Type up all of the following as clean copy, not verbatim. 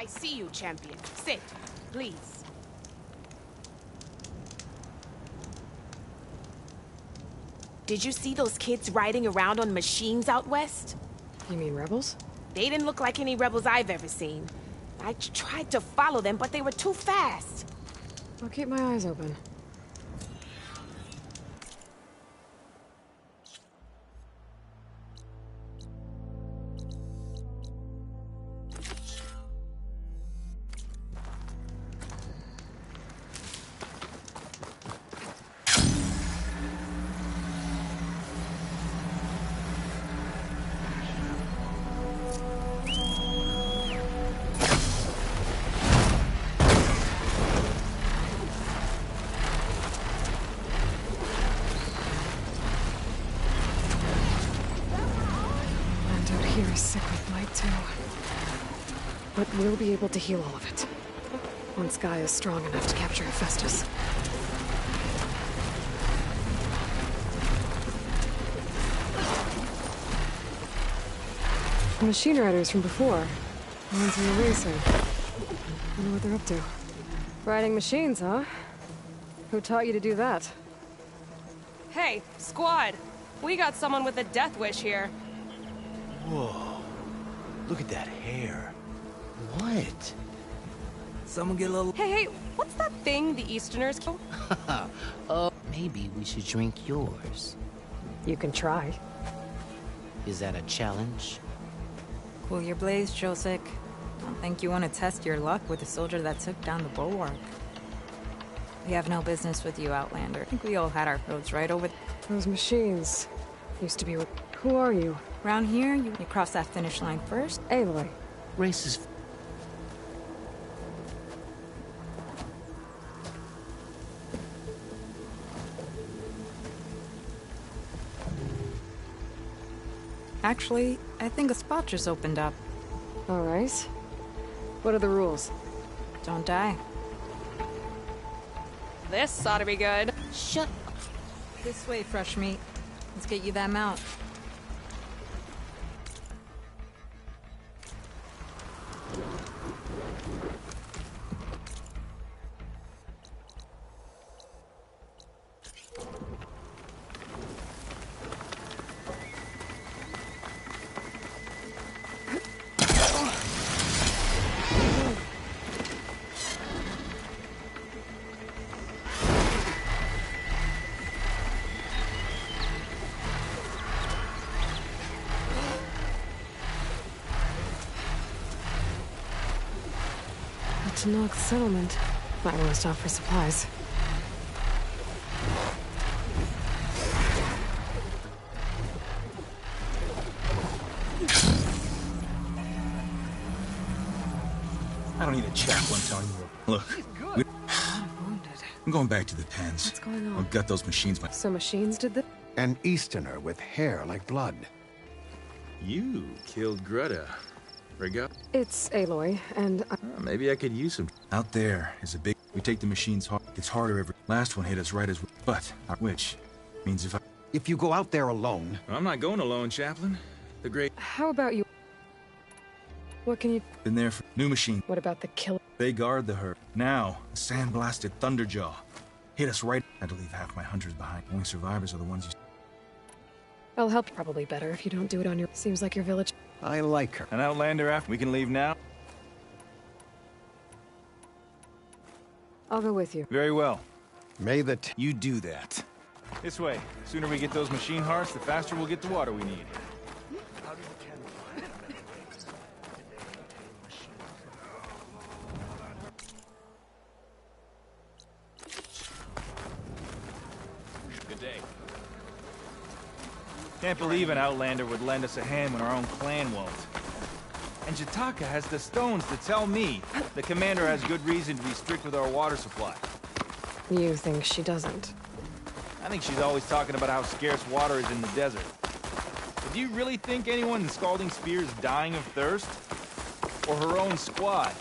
I see you, champion. Sit, please. Did you see those kids riding around on machines out west? You mean rebels? They didn't look like any rebels I've ever seen. I tried to follow them, but they were too fast. I'll keep my eyes open. Here is sick with blight too. But we'll be able to heal all of it. Once Guy is strong enough to capture Hephaestus. The machine riders from before. The ones who were racing. Wonder what they're up to. Riding machines, huh? Who taught you to do that? Hey, squad! We got someone with a death wish here. Whoa. Look at that hair. What? Someone get a little... Hey, what's that thing the Easterners kill? Maybe we should drink yours. You can try. Is that a challenge? Cool your blaze, Josek. Don't think you want to test your luck with a soldier that took down the bulwark. We have no business with you, Outlander. I think we all had our roads right over... Those machines used to be... Who are you? Around here, you cross that finish line first. Aloy. Races. Actually, I think a spot just opened up. All right. What are the rules? Don't die. This ought to be good. Shut up. This way, fresh meat. Let's get you that mount. To knock the settlement. Might want to stop for supplies. I don't need a chaplain telling you. Look, I'm going back to the pens. What's going on? I've got those machines. So machines did this? An Easterner with hair like blood. You killed Greta. Riga? It's Aloy, and Maybe I could use some. Out there is a big... We take the machines hard. It's harder every... Last one hit us right as... But, which means if I... If you go out there alone... I'm not going alone, Chaplain. The great... how about you? What can you... Been there for... New machine. What about the killer? They guard the herd. Now, a sandblasted Thunderjaw. Hit us right... I had to leave half my hunters behind. Only survivors are the ones you... I'll help you. Probably better if you don't do it on your... Seems like your village... I like her. An Outlander after... We can leave now? I'll go with you. Very well. May the You do that. This way. The sooner we get those machine hearts, the faster we'll get the water we need. Good day. Can't believe an Outlander would lend us a hand when our own clan won't. And Jataka has the stones to tell me the commander has good reason to be strict with our water supply. You think she doesn't? I think she's always talking about how scarce water is in the desert. But do you really think anyone in Scalding Spear is dying of thirst? Or her own squad?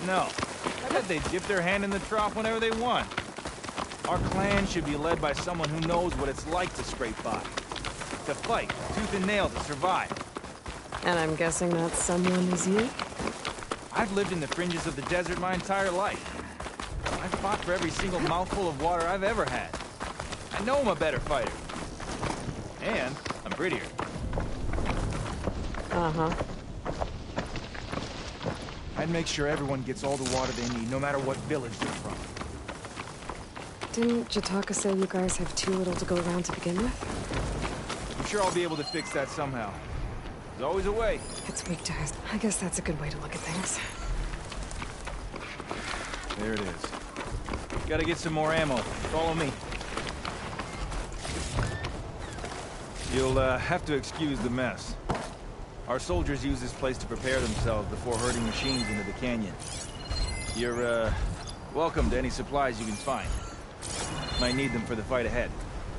No. I bet they dip their hand in the trough whenever they want. Our clan should be led by someone who knows what it's like to scrape by. To fight, tooth and nail to survive. And I'm guessing that someone is you? I've lived in the fringes of the desert my entire life. I've fought for every single mouthful of water I've ever had. I know I'm a better fighter. And I'm prettier. Uh-huh. I'd make sure everyone gets all the water they need, no matter what village they're from. Didn't Jataka say you guys have too little to go around to begin with? I'm sure I'll be able to fix that somehow. There's always a way. It's weak to us. I guess that's a good way to look at things. There it is. Gotta get some more ammo. Follow me. You'll have to excuse the mess. Our soldiers use this place to prepare themselves before herding machines into the canyon. You're, welcome to any supplies you can find. Might need them for the fight ahead.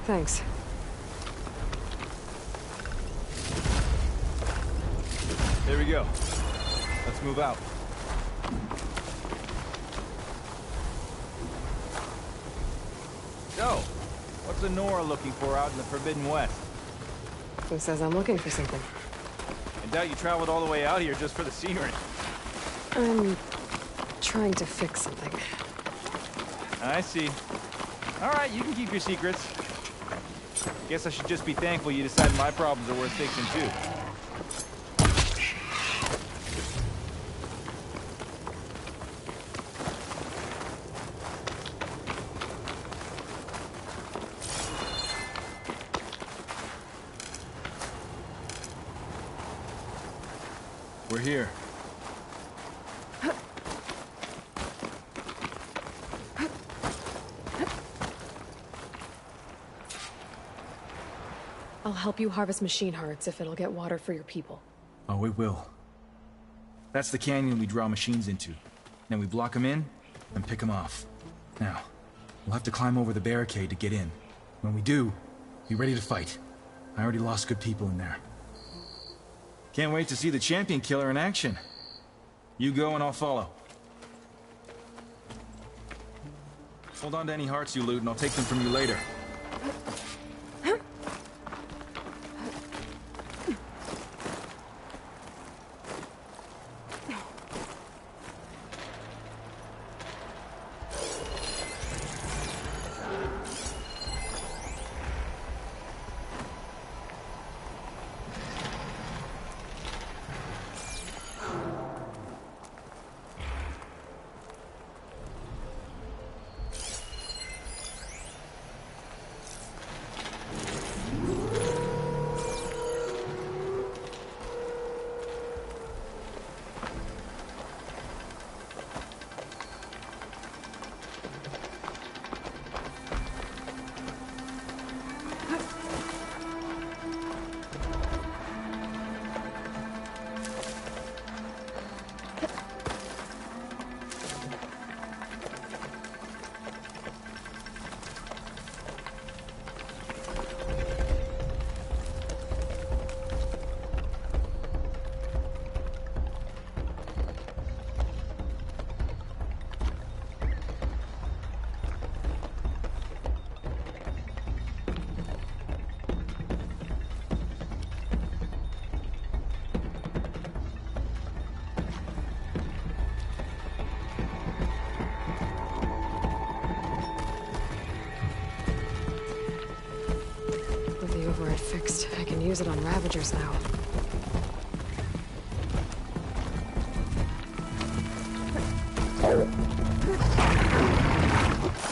Thanks. There we go. Let's move out. So, what's Honora looking for out in the Forbidden West? Who says I'm looking for something? I doubt you traveled all the way out here just for the scenery. I'm trying to fix something. I see. All right, you can keep your secrets. Guess I should just be thankful you decided my problems are worth fixing too. We're here. I'll help you harvest machine hearts if it'll get water for your people. Oh, it will. That's the canyon we draw machines into. Then we block them in and pick them off. Now, we'll have to climb over the barricade to get in. When we do, be ready to fight. I already lost good people in there. Can't wait to see the champion killer in action. You go and I'll follow. Hold on to any hearts you loot and I'll take them from you later. Fixed. I can use it on Ravagers now.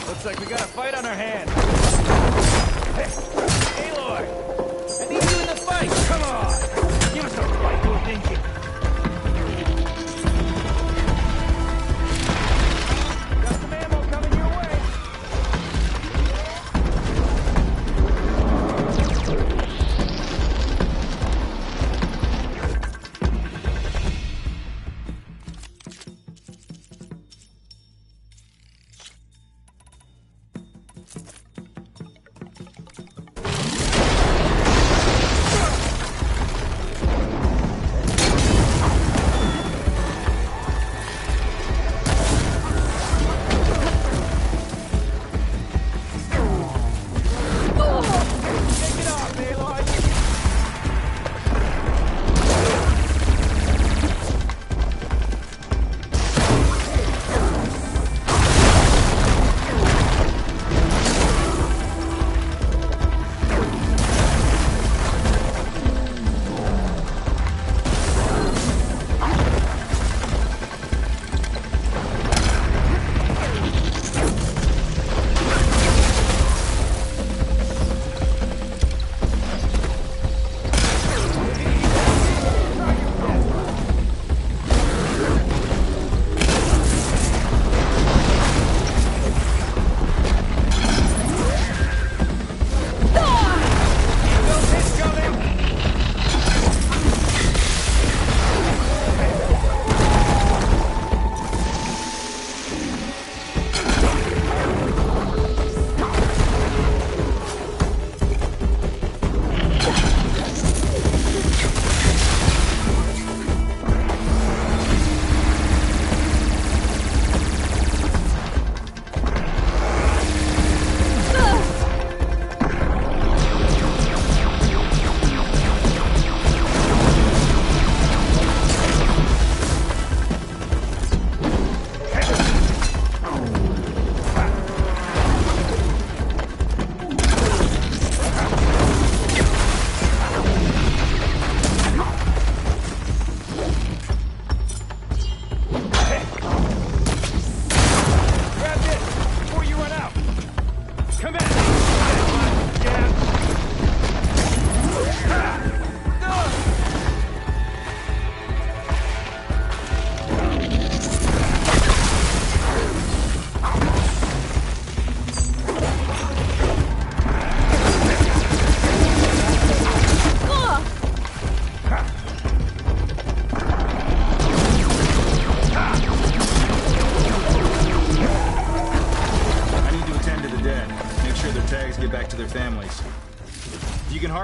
Looks like we got a fight on our hands. Hey, Aloy! I need you in the fight! Come on! Give us a fight, little dinky! Got some ammo coming your way!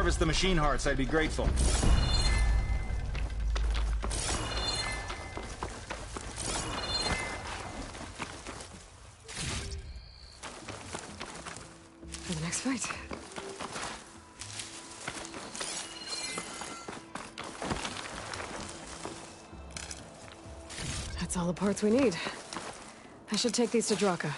harvest the machine hearts, I'd be grateful. For the next fight. That's all the parts we need. I should take these to Draka.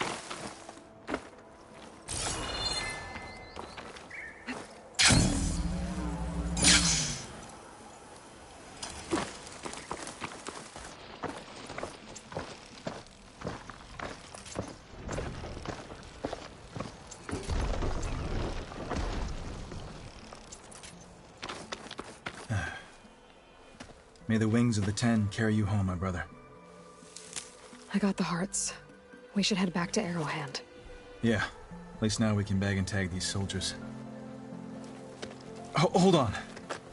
May the wings of the Ten carry you home, my brother. I got the hearts. We should head back to Arrowhand. Yeah, at least now we can bag and tag these soldiers. Hold on.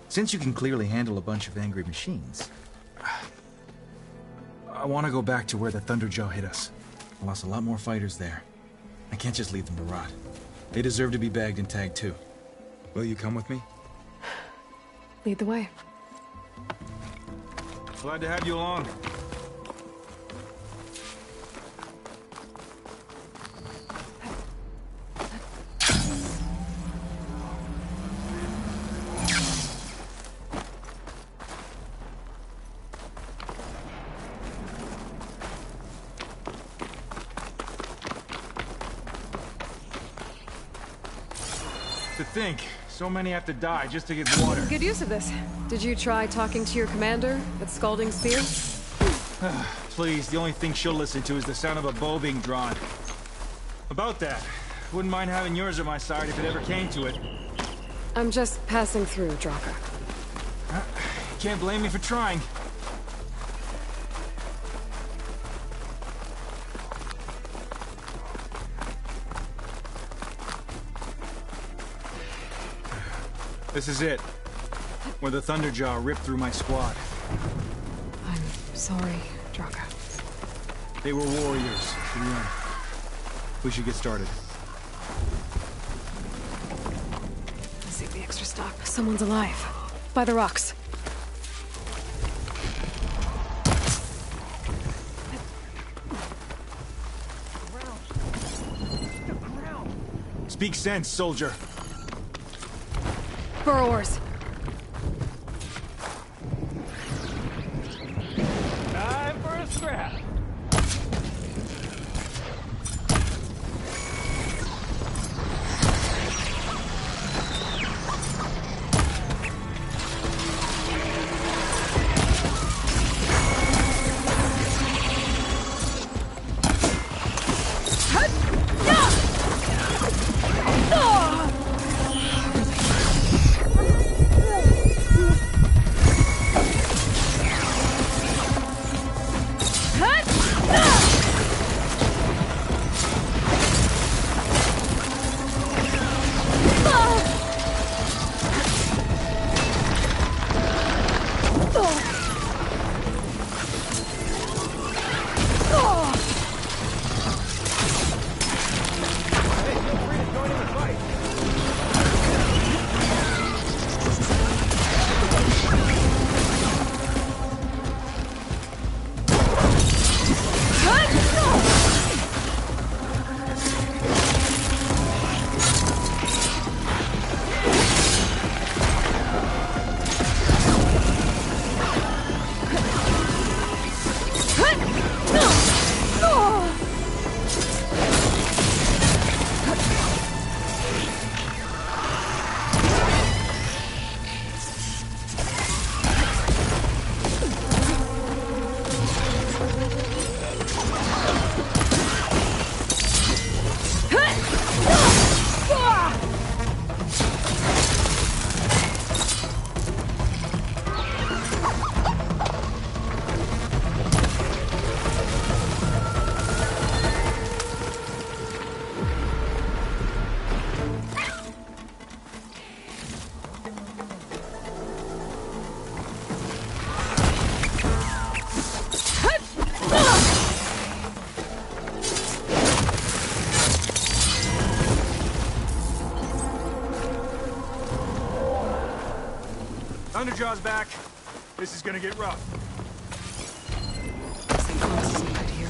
Since you can clearly handle a bunch of angry machines, I want to go back to where the Thunderjaw hit us. I lost a lot more fighters there. I can't just leave them to rot. They deserve to be bagged and tagged too. Will you come with me? Lead the way. Glad to have you along. To think, so many have to die just to get water. Good use of this. Did you try talking to your commander at Scalding Spear? Please, the only thing she'll listen to is the sound of a bow being drawn. About that, wouldn't mind having yours at my side if it ever came to it. I'm just passing through, Draka. Can't blame me for trying. This is it. Where the Thunderjaw ripped through my squad. I'm sorry, Draka. They were warriors to the end. We should get started. Let's save the extra stock. Someone's alive. By the rocks. Speak sense, soldier. Burrowers. Time for a scrap. Cut! Jaws back. This is gonna get rough. Some glimpses ahead here.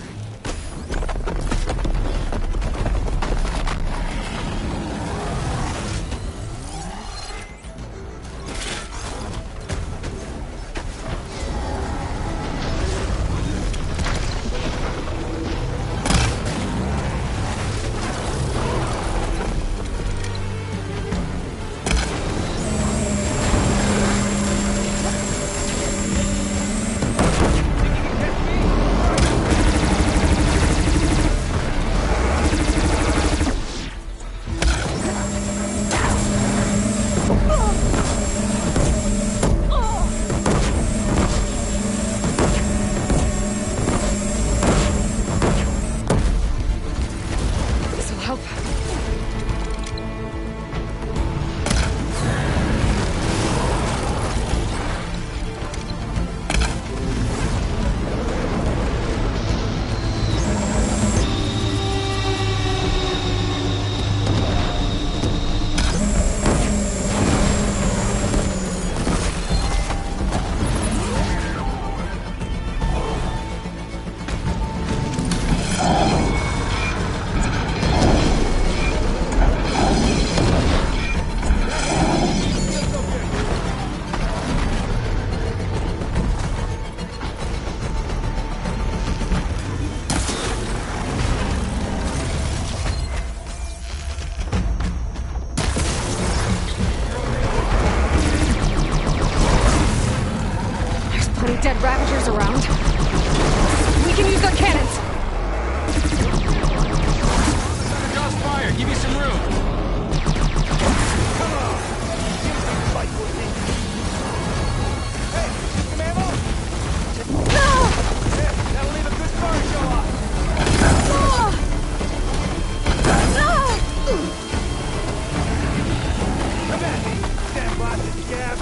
This'll help. There's plenty dead Ravagers around. We can use their cannons! Jaws fire! Give me some room! That'll leave a good scar to show off. Come at me. Stand by the scab.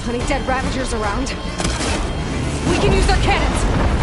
Any dead Ravagers around? We can use their cannons!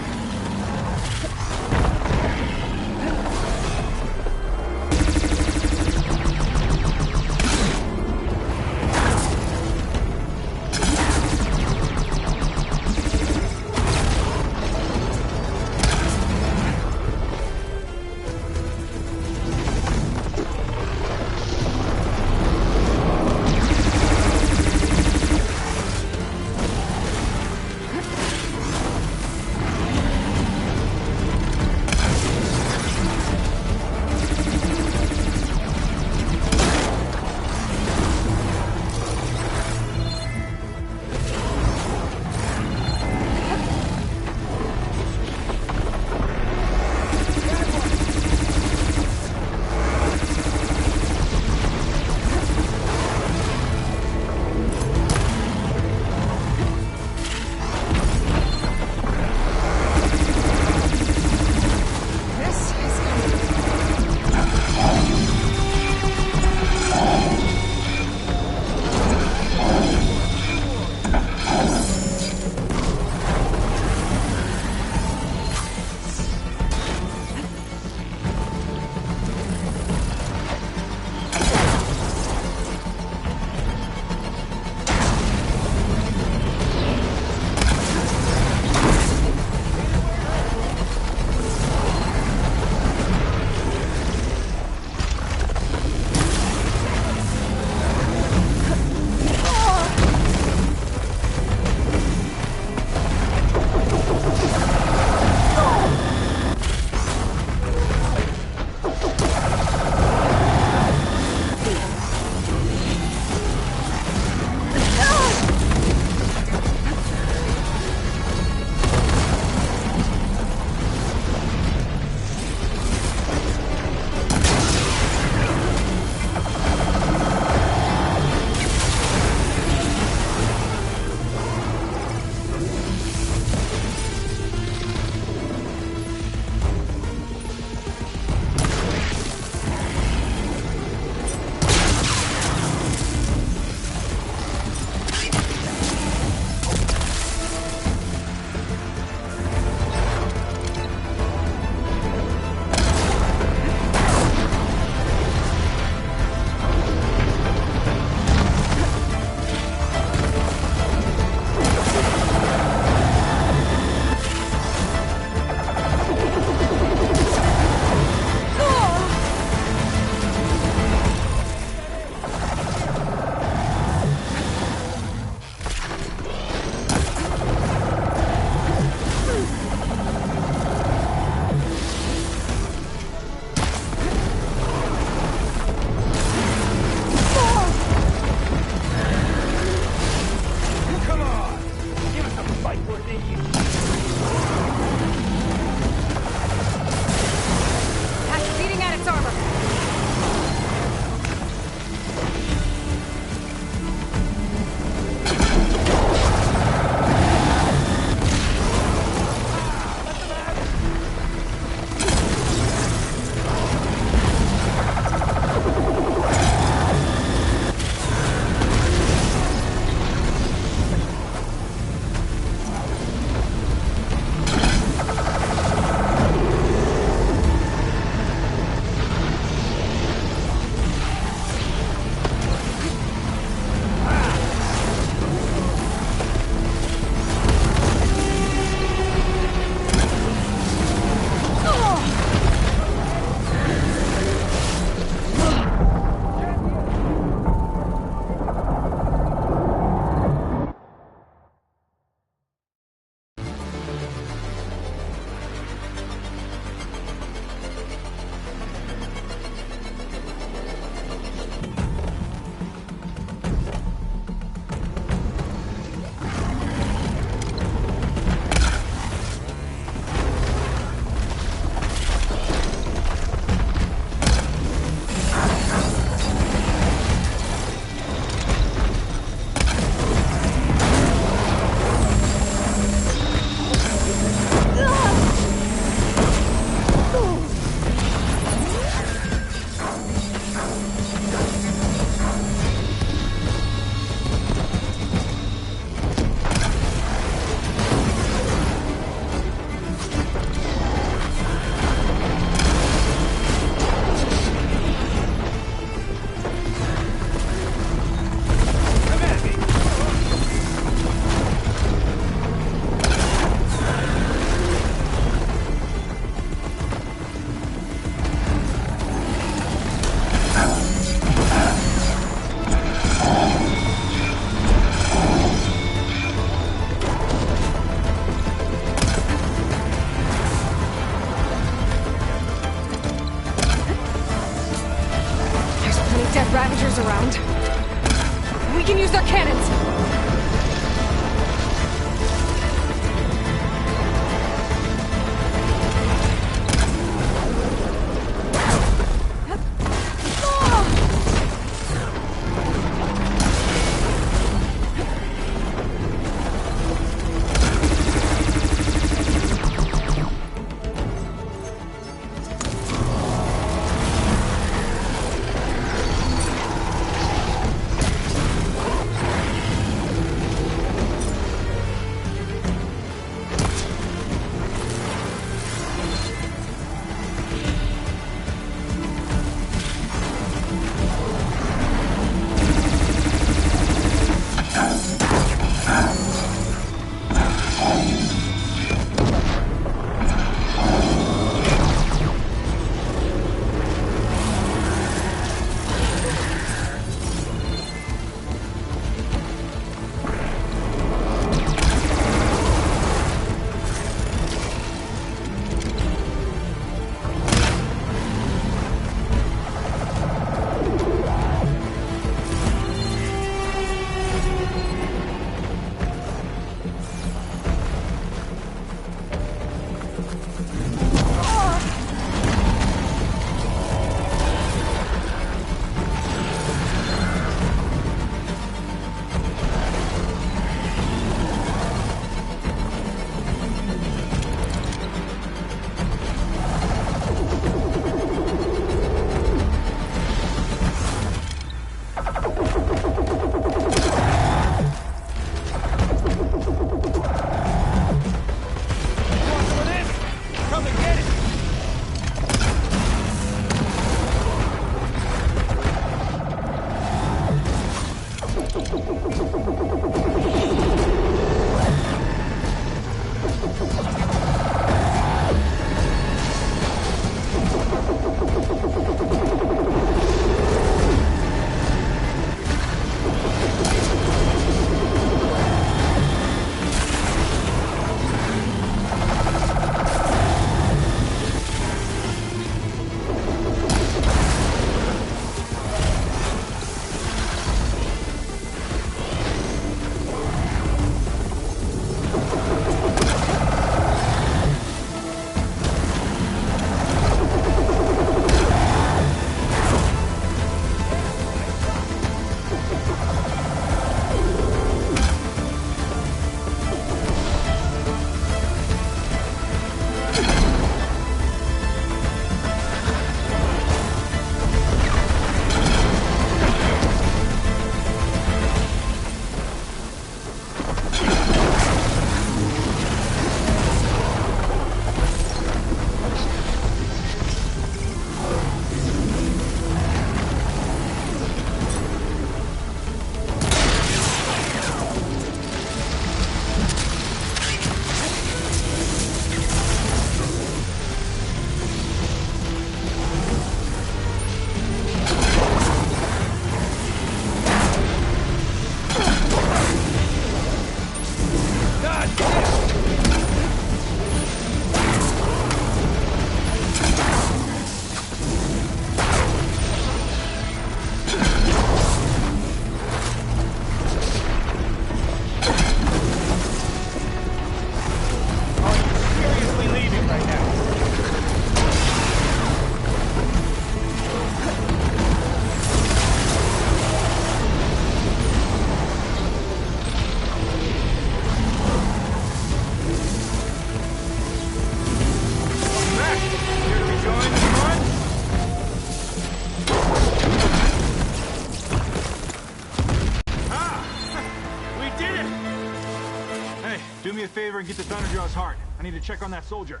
Hey, do me a favor and get the Thunderjaw's heart. I need to check on that soldier.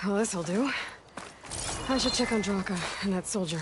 Well, this'll do. I should check on Draka and that soldier.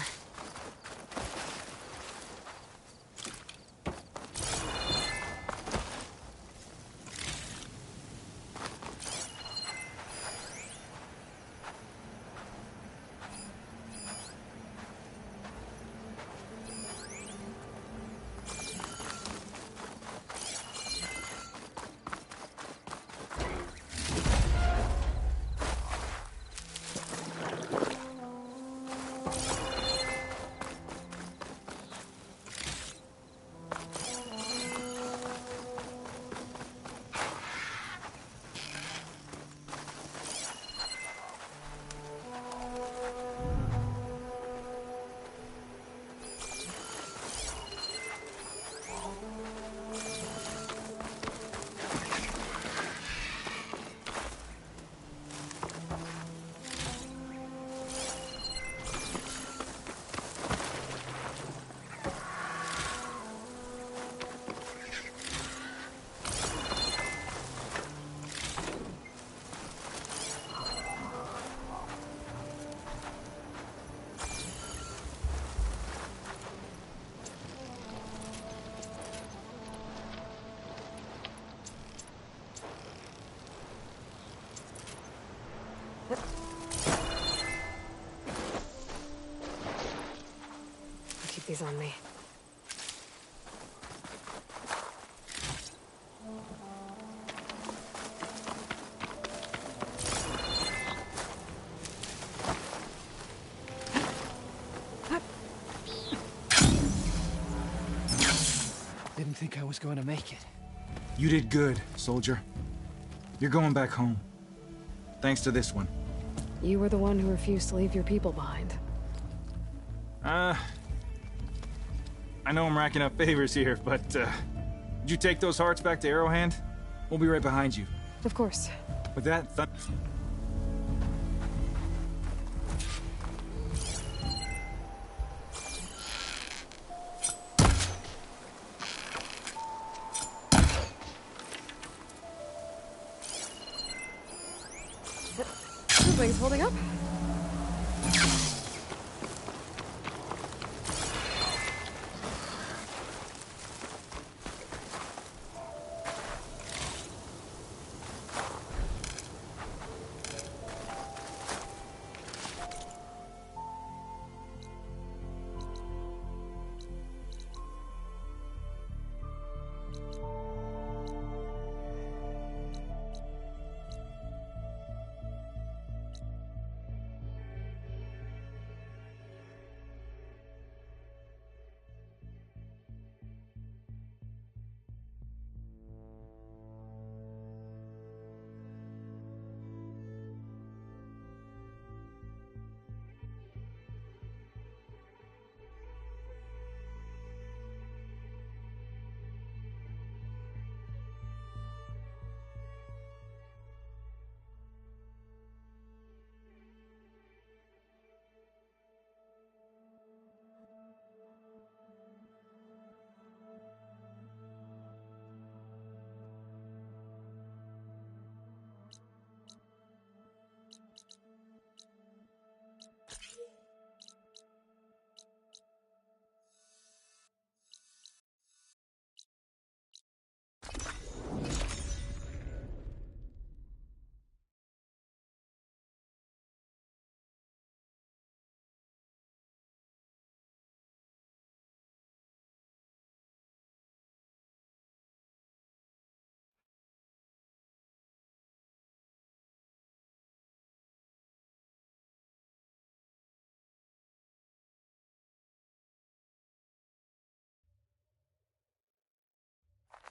I'll keep these on me. Didn't think I was going to make it. You did good, soldier. You're going back home. Thanks to this one. You were the one who refused to leave your people behind. I know I'm racking up favors here, but, did you take those hearts back to Arrowhand? We'll be right behind you. Of course. With that, Things holding up?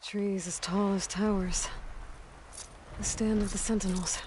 Trees as tall as towers. The stand of the Sentinels.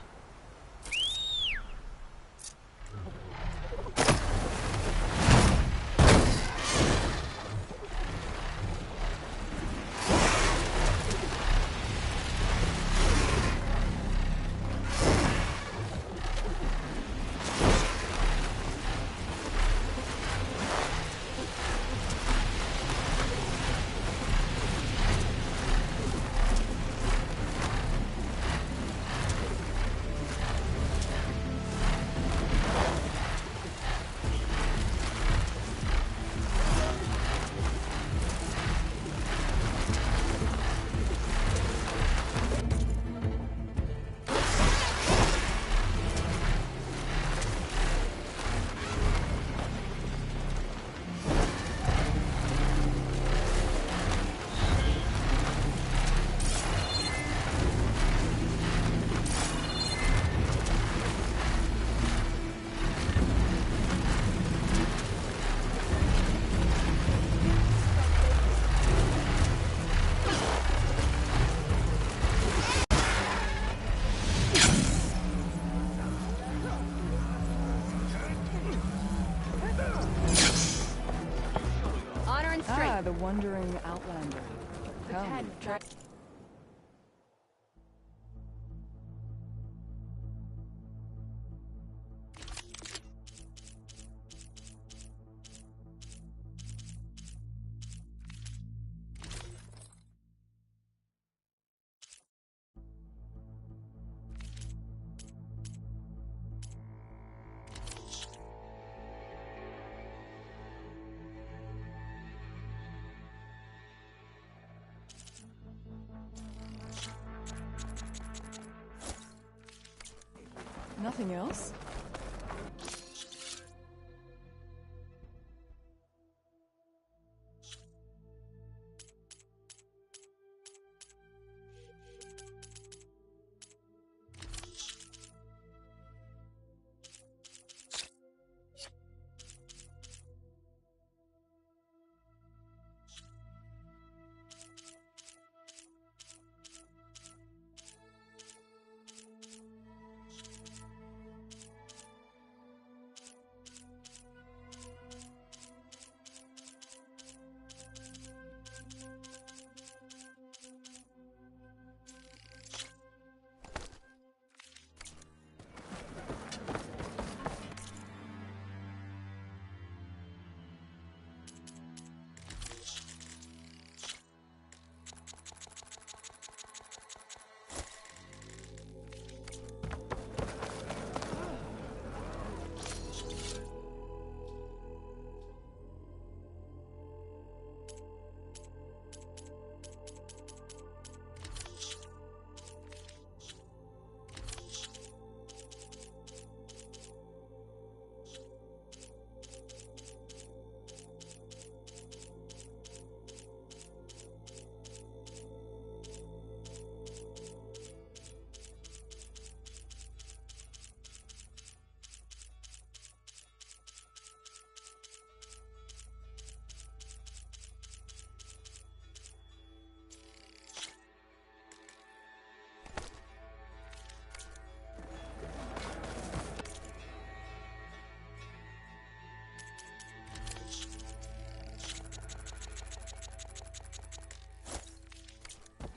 wandering outlander. Come, try. Nothing else?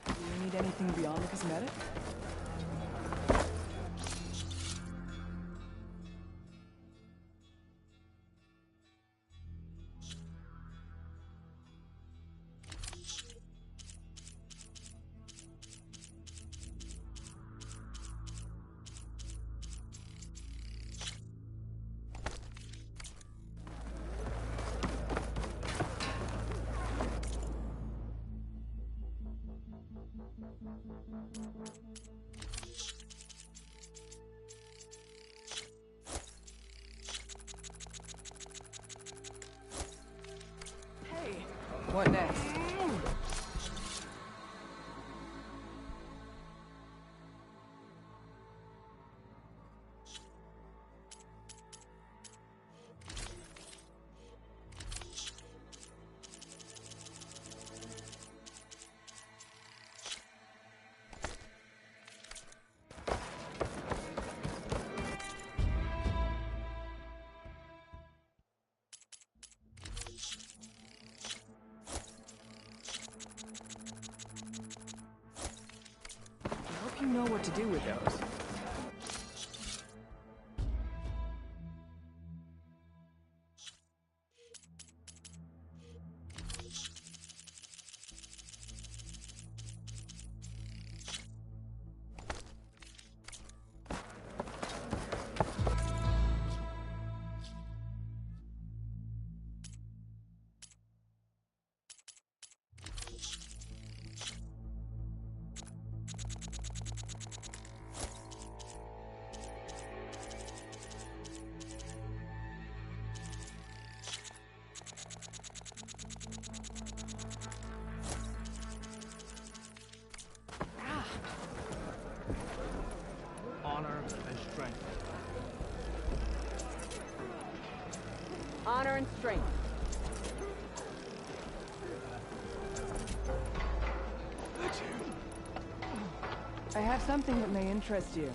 Do you need anything beyond the cosmetic? Hey, what next? I hope you know what to do with those. Honor and strength. Honor and strength. I have something that may interest you.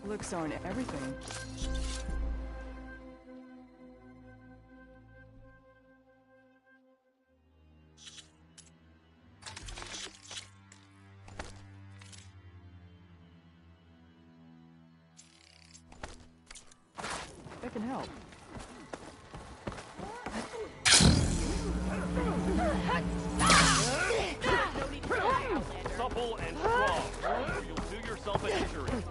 Looks aren't everything. That can help. Supple and strong, or you'll do yourself an injury.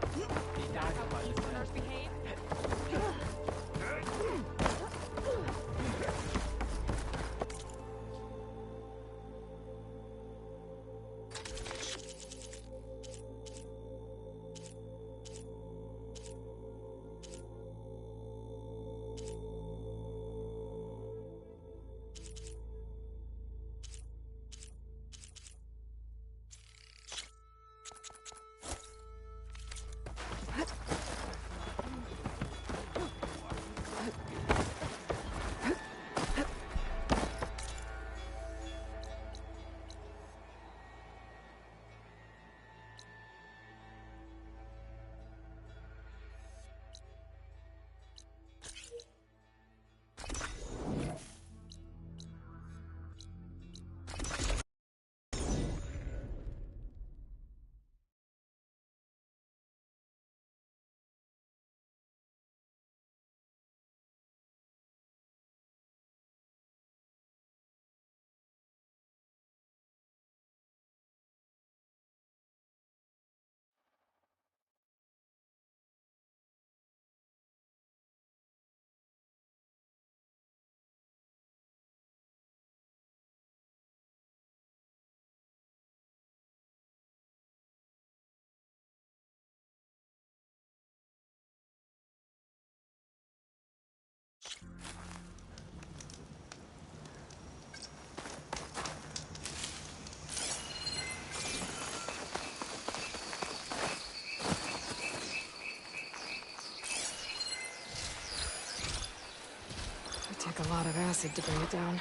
It'd take a lot of acid to bring it down.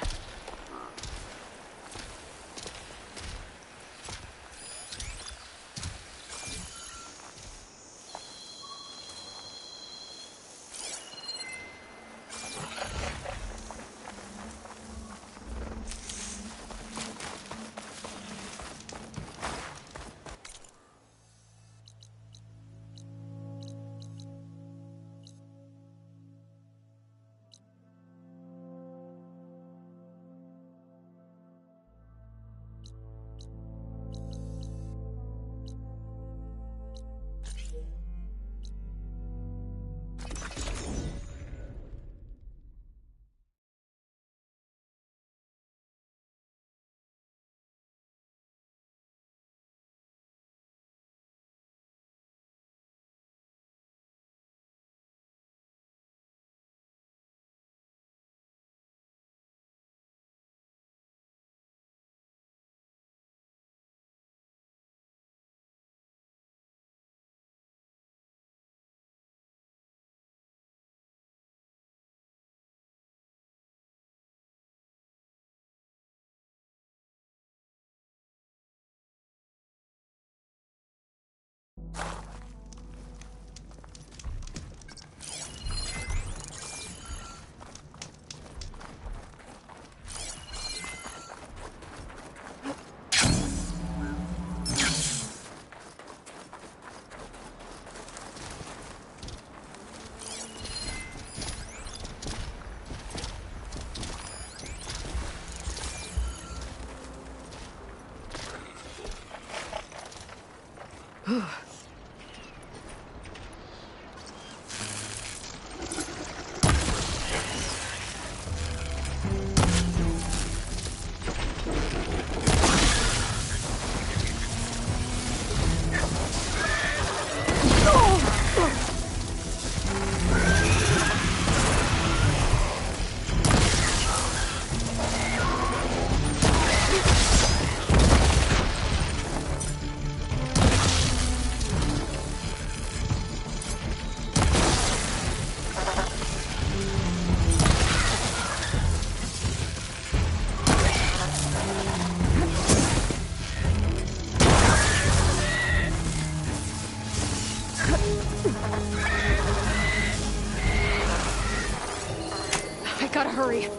hurry.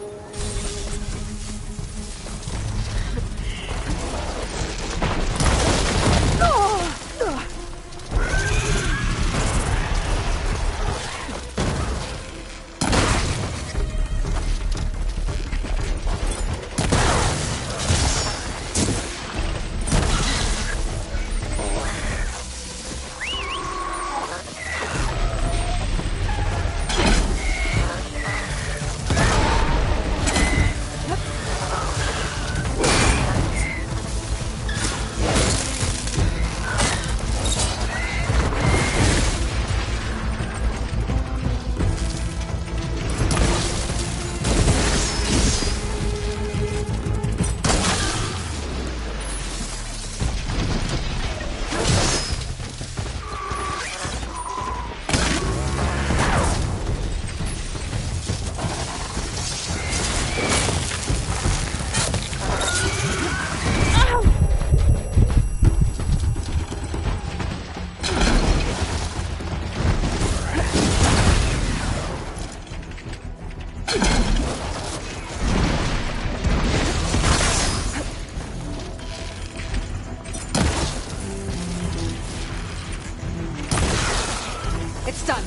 It's done.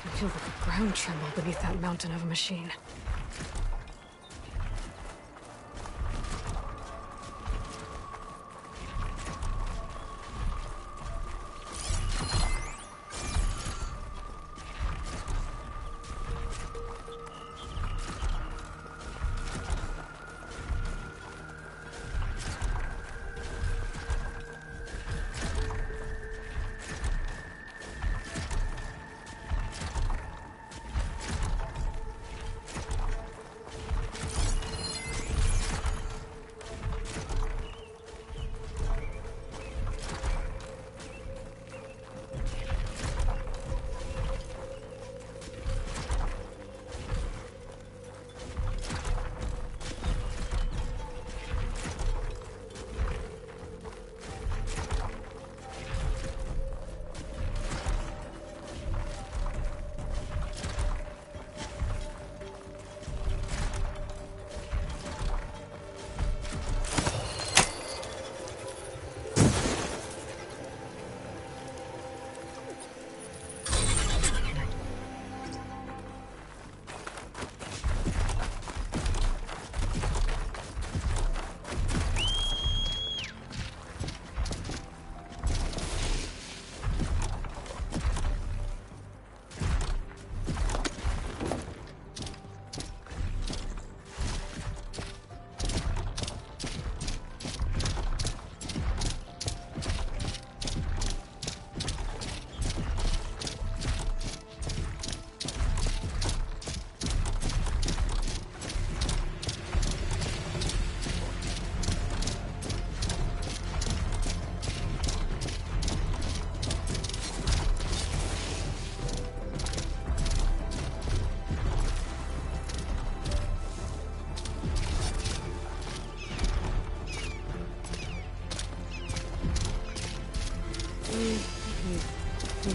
I feel like the ground tremble beneath that mountain of a machine.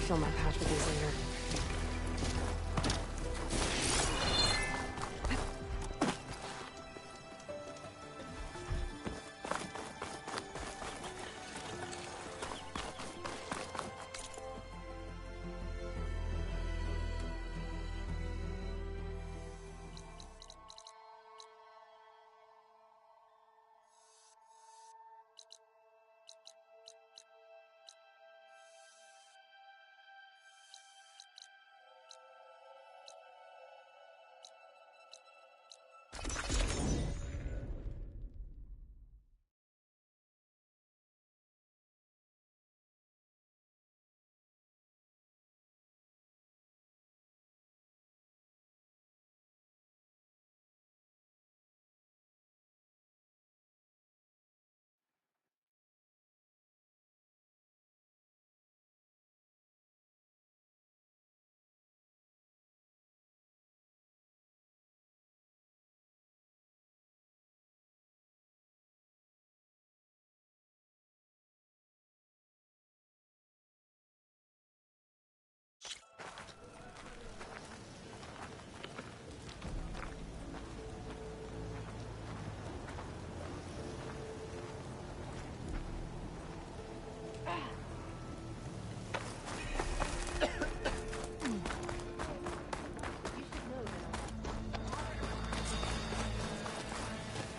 fill my pouch with these later.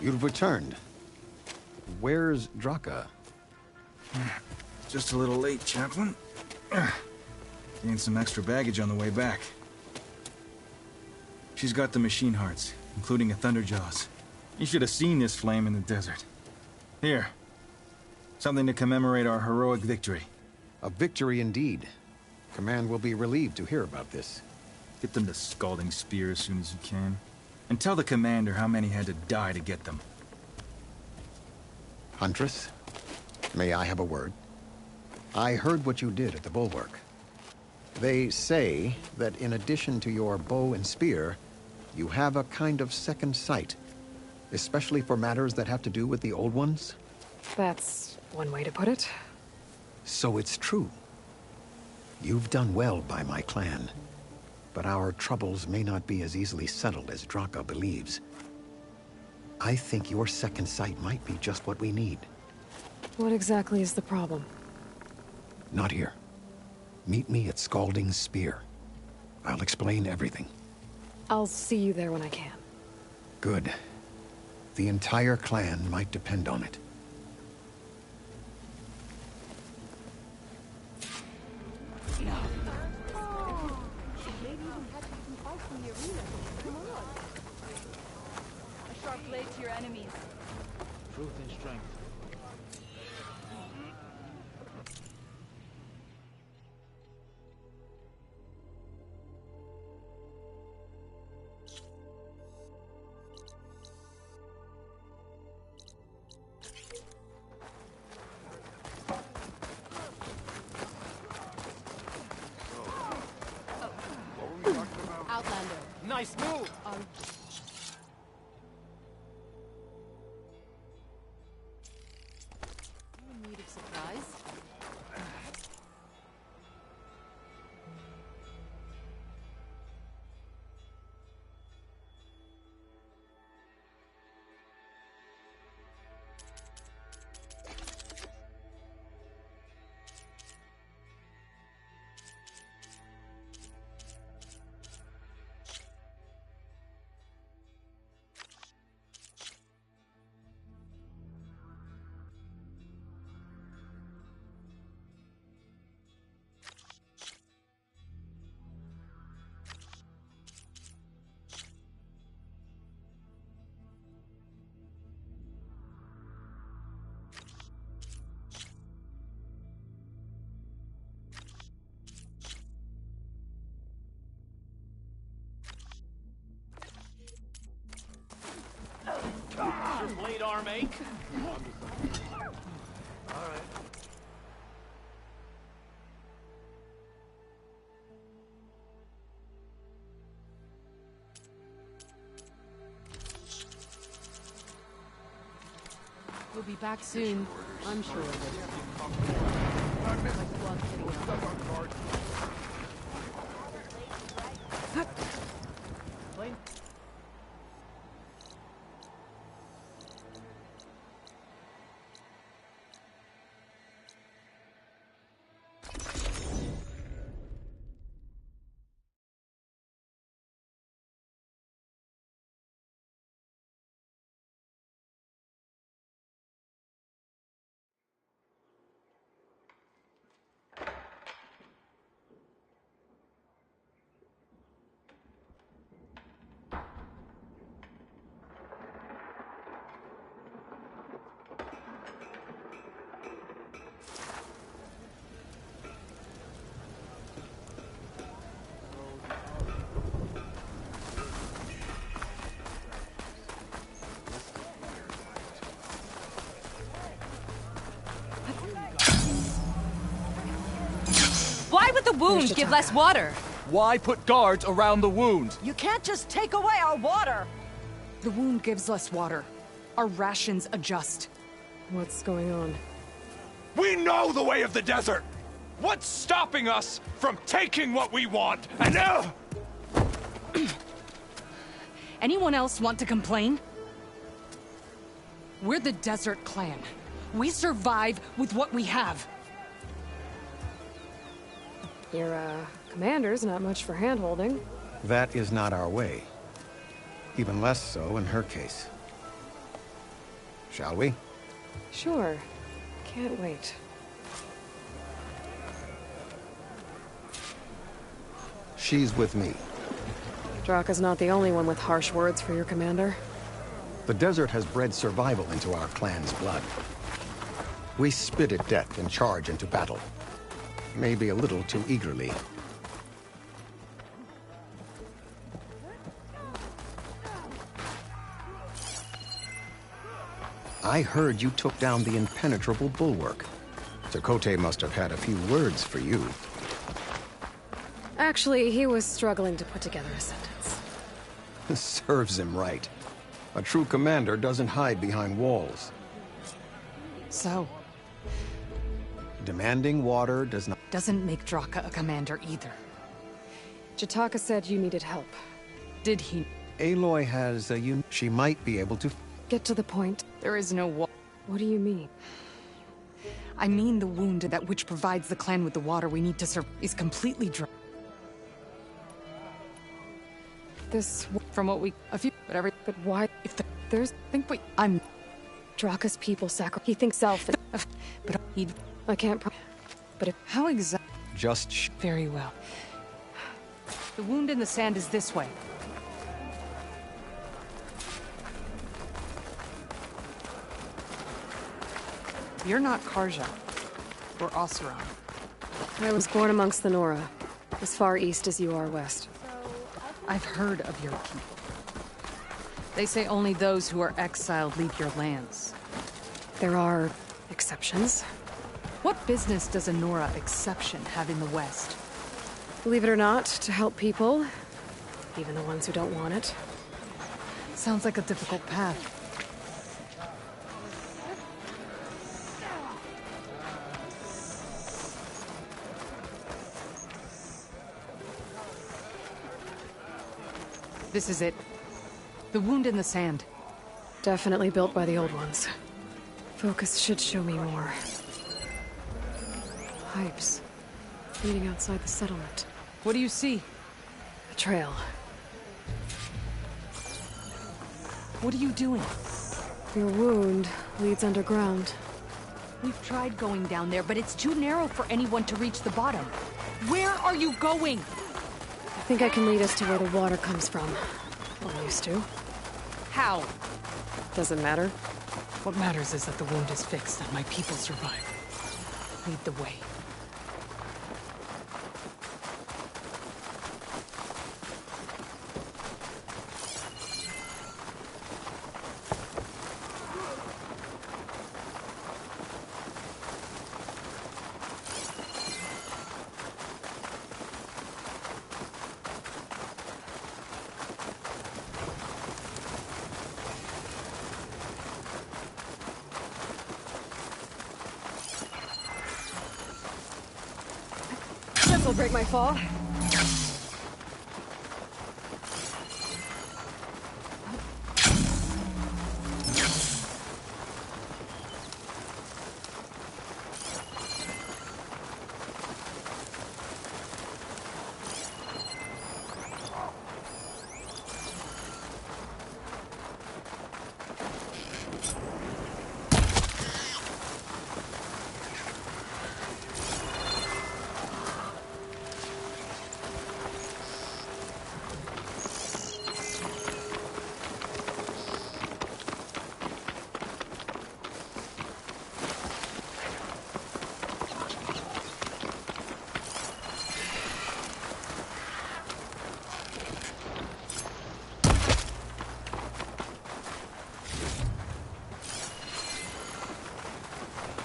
You've returned. Where's Draka? Just a little late, Chaplain. Gained some extra baggage on the way back. She's got the machine hearts, including a Thunderjaws. You should have seen this flame in the desert. Here. Something to commemorate our heroic victory. A victory indeed. Command will be relieved to hear about this. Get them the scalding spear as soon as you can. And tell the commander how many had to die to get them. Huntress, may I have a word? I heard what you did at the bulwark. They say that in addition to your bow and spear, you have a kind of second sight, especially for matters that have to do with the old ones? That's one way to put it. So it's true. You've done well by my clan, but our troubles may not be as easily settled as Draka believes. I think your second sight might be just what we need. What exactly is the problem? Not here. Meet me at Scalding's Spear. I'll explain everything. I'll see you there when I can. Good. The entire clan might depend on it. A sharp blade to your enemies. Truth and strength. Outlander. Nice move! In need of supplies? Your blade arm ache? Alright. We'll be back soon. I'm sure of it. My squad's getting out. would the wound give less water? Why put guards around the wound? You can't just take away our water! The wound gives less water. Our rations adjust. What's going on? We know the way of the desert! What's stopping us from taking what we want? And now... Anyone else want to complain? We're the Desert Clan. We survive with what we have. Your, commander's not much for hand-holding. That is not our way. Even less so in her case. Shall we? Sure. Can't wait. She's with me. Draka's not the only one with harsh words for your commander. The desert has bred survival into our clan's blood. We spit at death and charge into battle. Maybe a little too eagerly. I heard you took down the impenetrable bulwark. Chakotay must have had a few words for you. Actually, he was struggling to put together a sentence. Serves him right. A true commander doesn't hide behind walls. So, Demanding water does not... doesn't make Draka a commander either. Jataka said you needed help. Did he? Aloy has a she might be able to... Get to the point. There is no What do you mean? I mean the wound that which provides the clan with the water we need to serve is completely dry. This... From what we... a few... whatever... But why... If the... There's... Think we... I'm... Draka's people He thinks self... But he'd... I can't But if... How exactly... Just Very well. The wound in the sand is this way. You're not Karja. Or Oseram. I was born amongst the Nora. As far east as you are west. I've heard of your people. They say only those who are exiled leave your lands. There are... exceptions. What business does a Nora exception have in the West? Believe it or not, to help people. Even the ones who don't want it. Sounds like a difficult path. This is it. The wound in the sand. Definitely built by the old ones. Focus should show me more. Pipes. Leading outside the settlement. What do you see? A trail. What are you doing? Your wound leads underground. We've tried going down there, but it's too narrow for anyone to reach the bottom. Where are you going? I think I can lead us to where the water comes from. Or used to. How? Doesn't matter. What matters is that the wound is fixed and my people survive. Lead the way. This'll break my fall.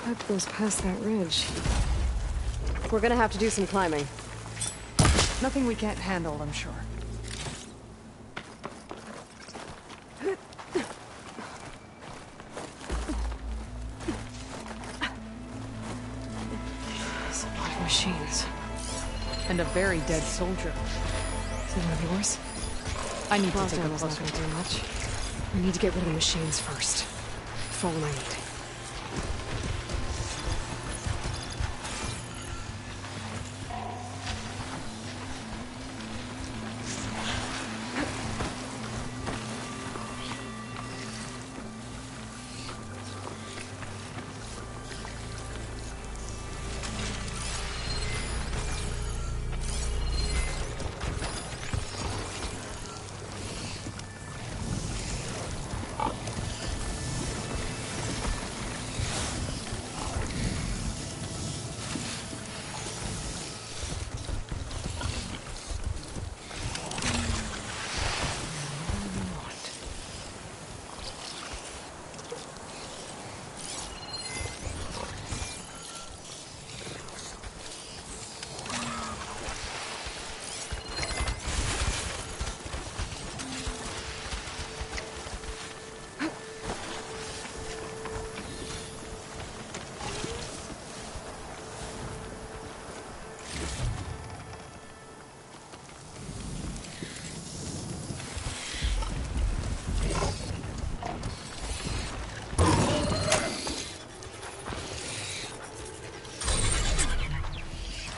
That goes past that ridge. We're gonna have to do some climbing. Nothing we can't handle, I'm sure. It's a lot of machines. And a very dead soldier. Is it one of yours? I need Well, to take a not closer gonna look. do much. We need to get rid of the machines first. Follow my lead.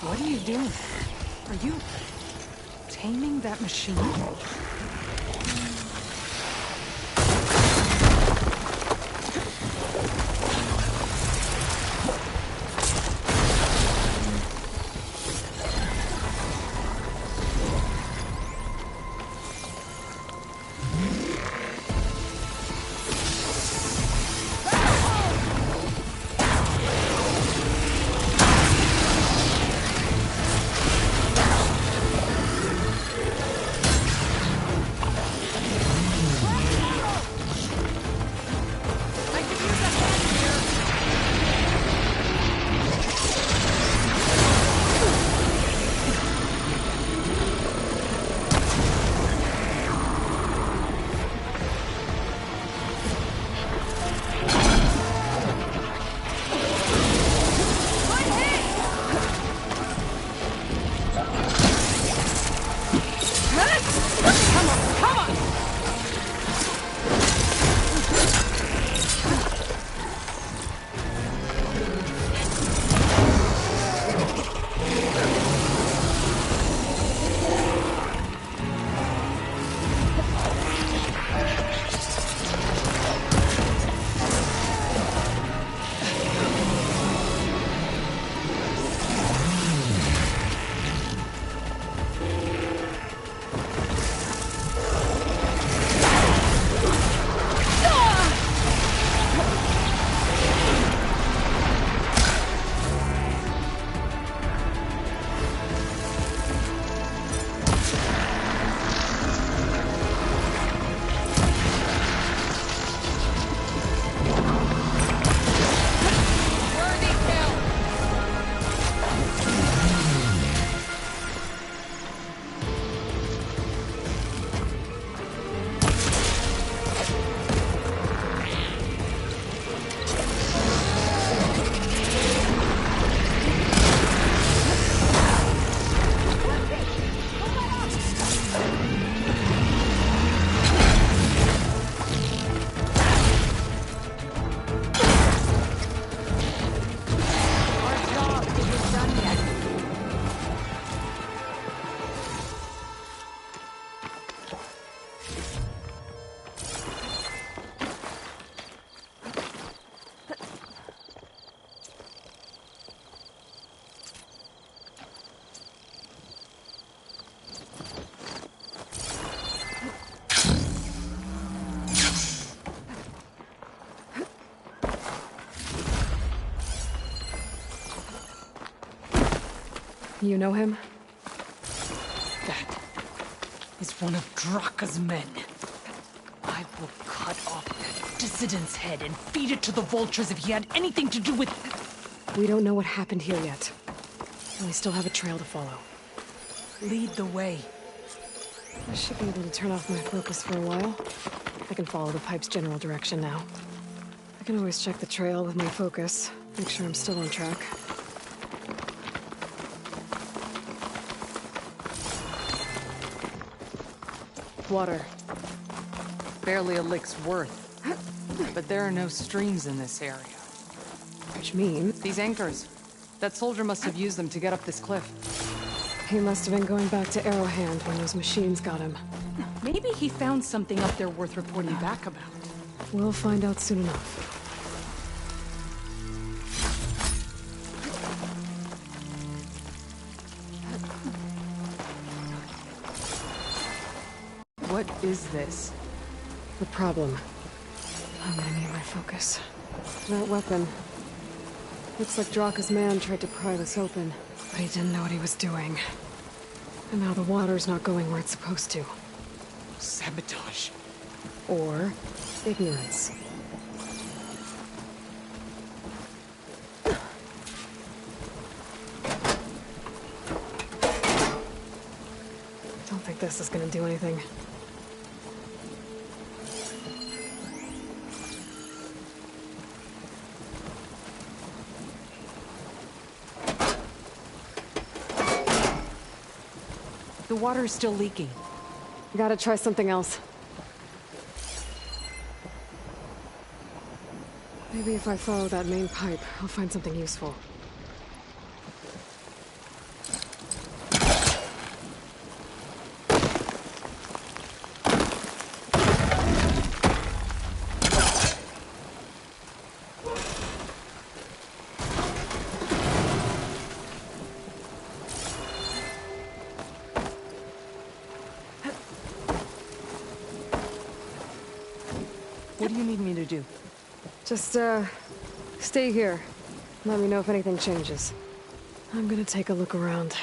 What are you doing? Are you taming that machine? You know him? That is one of Draka's men. I will cut off that dissident's head and feed it to the vultures if he had anything to do with... We don't know what happened here yet. And we still have a trail to follow. Lead the way. I should be able to turn off my focus for a while. I can follow the pipe's general direction now. I can always check the trail with my focus, make sure I'm still on track. Water. Barely a lick's worth. But there are no streams in this area. Which means... These anchors. That soldier must have used them to get up this cliff. He must have been going back to Arrowhand when those machines got him. Maybe he found something up there worth reporting back about. We'll find out soon enough. What is this? The problem. I'm gonna need my focus. That weapon. Looks like Draka's man tried to pry this open, but he didn't know what he was doing. And now the water's not going where it's supposed to. Sabotage. Or ignorance. Don't think this is gonna do anything. The water is still leaking. Gotta try something else. Maybe if I follow that main pipe, I'll find something useful. What do you need me to do? Just, stay here. Let me know if anything changes. I'm gonna take a look around.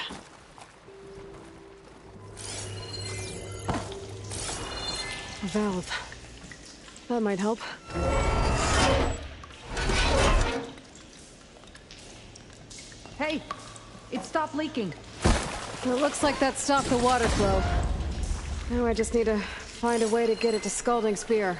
A valve. That might help. Hey! It stopped leaking. It looks like that stopped the water flow. Now I just need to find a way to get it to Scalding Spear.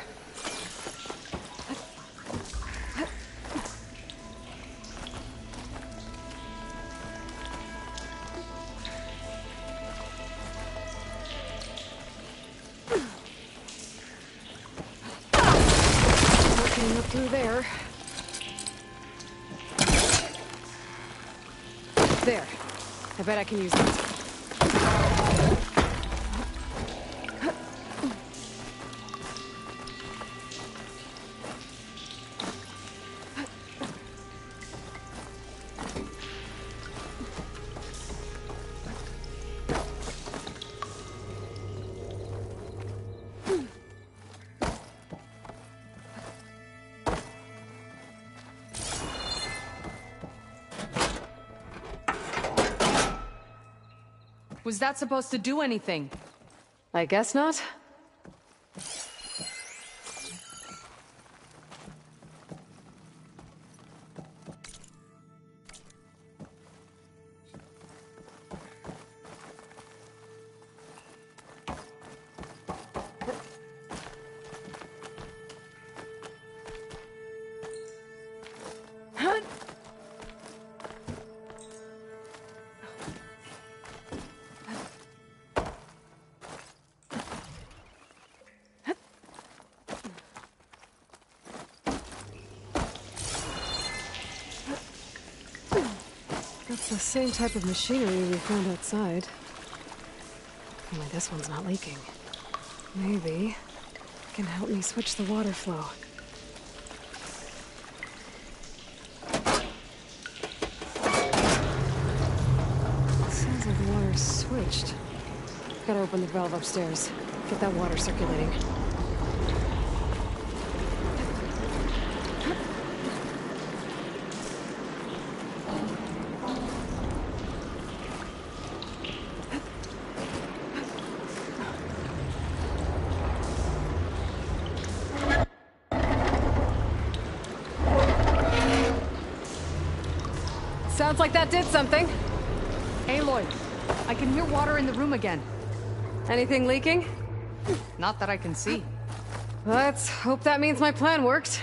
Working up through there. There. I bet I can use that. Was that supposed to do anything? I guess not. That's the same type of machinery we found outside. Only this one's not leaking. Maybe it can help me switch the water flow. Sounds like the water's switched. Gotta open the valve upstairs. Get that water circulating. Sounds like that did something. Aloy, I can hear water in the room again. Anything leaking? Not that I can see. Let's hope that means my plan worked.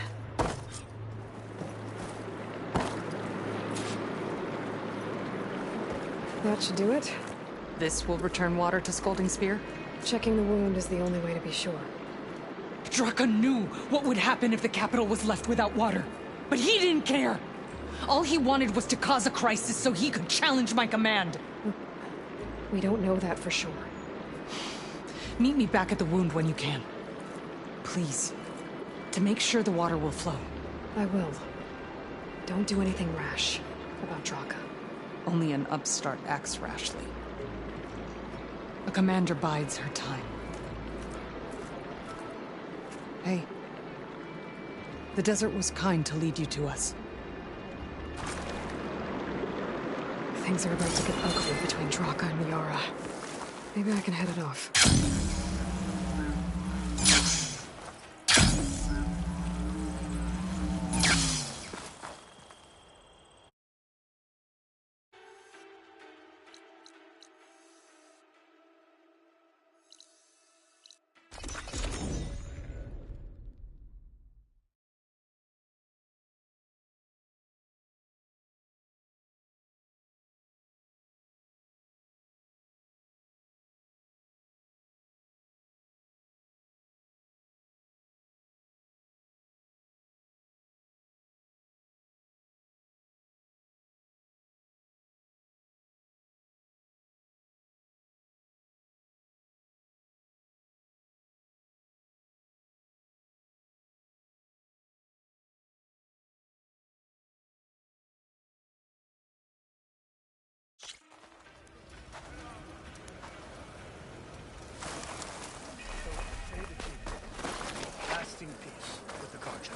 That should do it. This will return water to Scalding Spear? Checking the wound is the only way to be sure. Draka knew what would happen if the capital was left without water. But he didn't care! All he wanted was to cause a crisis so he could challenge my command. We don't know that for sure. Meet me back at the wound when you can. Please. To make sure the water will flow. I will. Don't do anything rash about Draka. Only an upstart acts rashly. A commander bides her time. Hey. The desert was kind to lead you to us. Things are about to get ugly between Draka and Miara. Maybe I can head it off. Lasting peace with the Carja.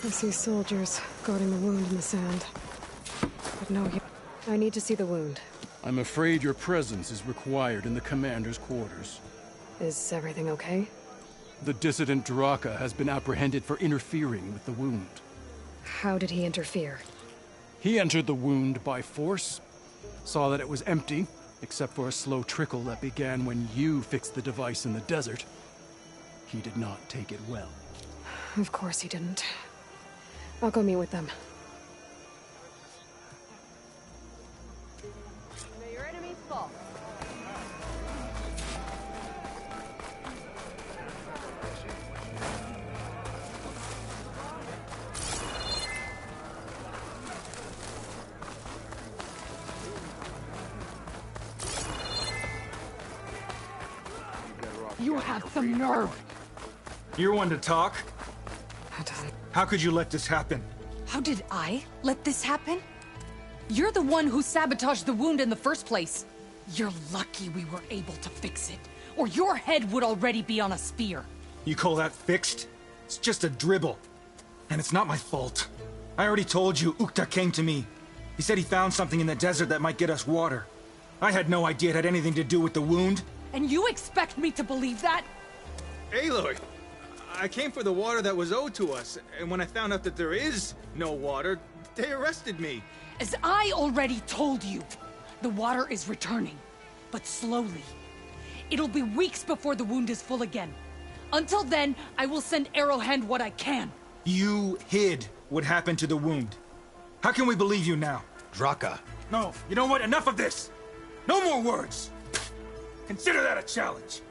I see soldiers guarding the wound in the sand. But no, I need to see the wound. I'm afraid your presence is required in the commander's quarters. Is everything okay? The dissident Draka has been apprehended for interfering with the wound. How did he interfere? He entered the wound by force, saw that it was empty, except for a slow trickle that began when you fixed the device in the desert. He did not take it well. Of course he didn't. I'll go meet with them. May your enemies fall. You have some nerve! You're one to talk. That doesn't... How could you let this happen? How did I let this happen? You're the one who sabotaged the wound in the first place. You're lucky we were able to fix it, or your head would already be on a spear. You call that fixed? It's just a dribble. And it's not my fault. I already told you, Ukta came to me. He said he found something in the desert that might get us water. I had no idea it had anything to do with the wound. And you expect me to believe that? Aloy, I came for the water that was owed to us, and when I found out that there is no water, they arrested me. As I already told you, the water is returning, but slowly. It'll be weeks before the wound is full again. Until then, I will send Arrowhand what I can. You hid what happened to the wound. How can we believe you now? Draka. No, you know what? Enough of this! No more words! Consider that a challenge!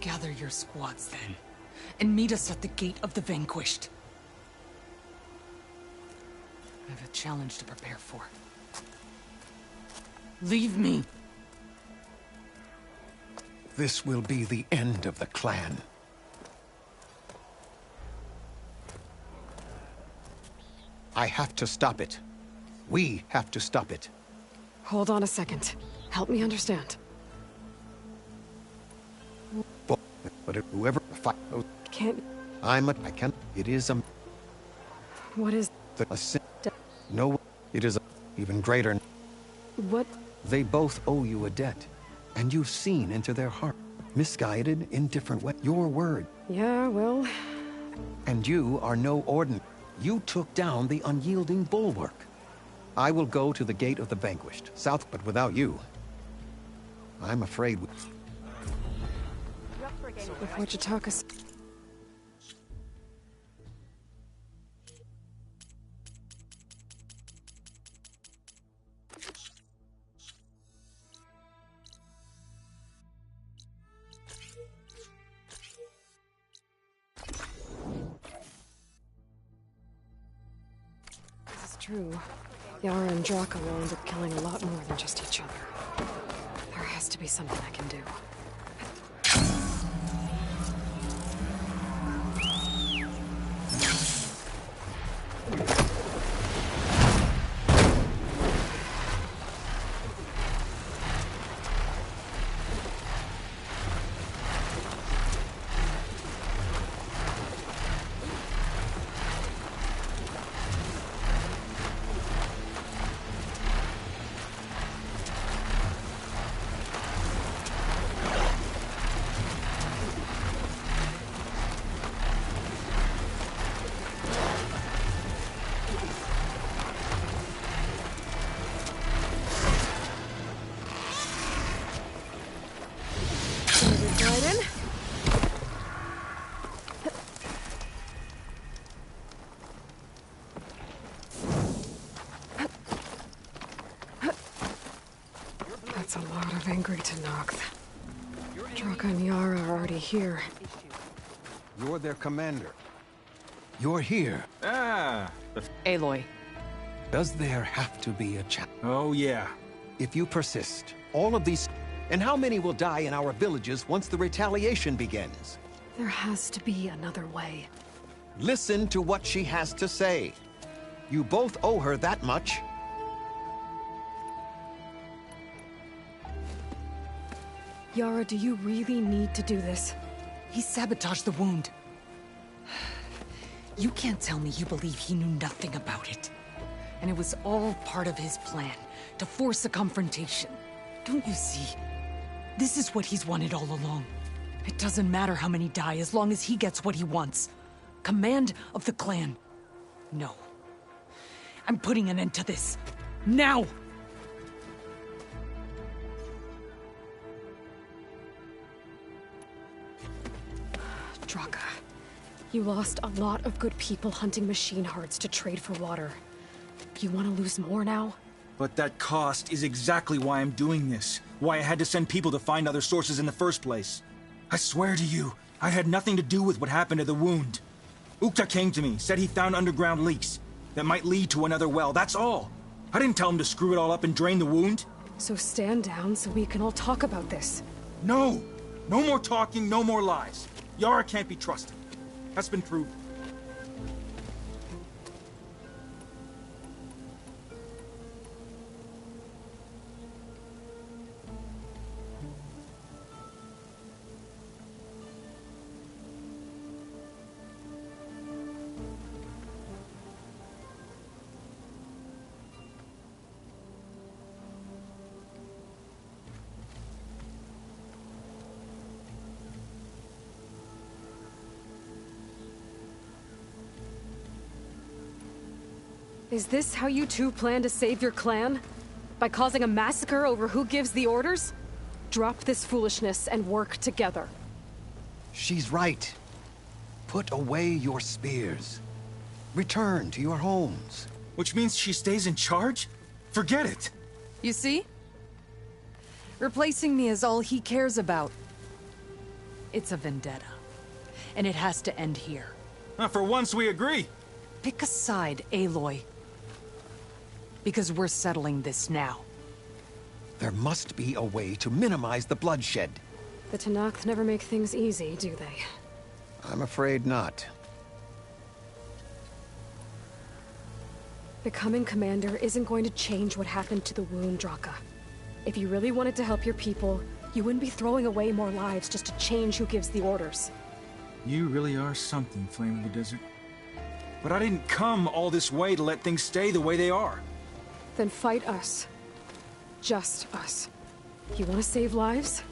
Gather your squads then, and meet us at the Gate of the Vanquished. I have a challenge to prepare for. Leave me. This will be the end of the clan. I have to stop it. We have to stop it. Hold on a second. Help me understand. But whoever fight, Can't... I can. It is a. What is... A sin. No, it is a, even greater. What? They both owe you a debt, and you've seen into their heart. Misguided, indifferent way. Your word. Yeah, well... And you are no ordinary. You took down the unyielding bulwark. I will go to the Gate of the Vanquished, south, but without you. I'm afraid... If what you talk is... This is true. Yara and Draka will end up killing a lot more than just each other. There has to be something I can do. That's a lot of angry Tenakth. Draka and Yara are already here. You're their commander. You're here. Ah! Aloy. Does there have to be a Oh, yeah. If you persist, all of these... And how many will die in our villages once the retaliation begins? There has to be another way. Listen to what she has to say. You both owe her that much. Yara, do you really need to do this? He sabotaged the wound. You can't tell me you believe he knew nothing about it. And it was all part of his plan, to force a confrontation. Don't you see? This is what he's wanted all along. It doesn't matter how many die as long as he gets what he wants. Command of the clan. No. I'm putting an end to this. Now! Draka, you lost a lot of good people hunting machine hearts to trade for water. You want to lose more now? But that cost is exactly why I'm doing this. Why I had to send people to find other sources in the first place. I swear to you, I had nothing to do with what happened to the wound. Ukta came to me, said he found underground leaks that might lead to another well, that's all. I didn't tell him to screw it all up and drain the wound. So stand down so we can all talk about this. No! No more talking, no more lies. Yara can't be trusted. That's been proven. Is this how you two plan to save your clan? By causing a massacre over who gives the orders? Drop this foolishness and work together. She's right. Put away your spears. Return to your homes. Which means she stays in charge? Forget it! You see? Replacing me is all he cares about. It's a vendetta. And it has to end here. For once we agree. Pick a side, Aloy. Because we're settling this now. There must be a way to minimize the bloodshed. The Tenakth never make things easy, do they? I'm afraid not. Becoming commander isn't going to change what happened to the wound, Draka. If you really wanted to help your people, you wouldn't be throwing away more lives just to change who gives the orders. You really are something, Flame of the Desert. But I didn't come all this way to let things stay the way they are. Then fight us. Just us. You want to save lives?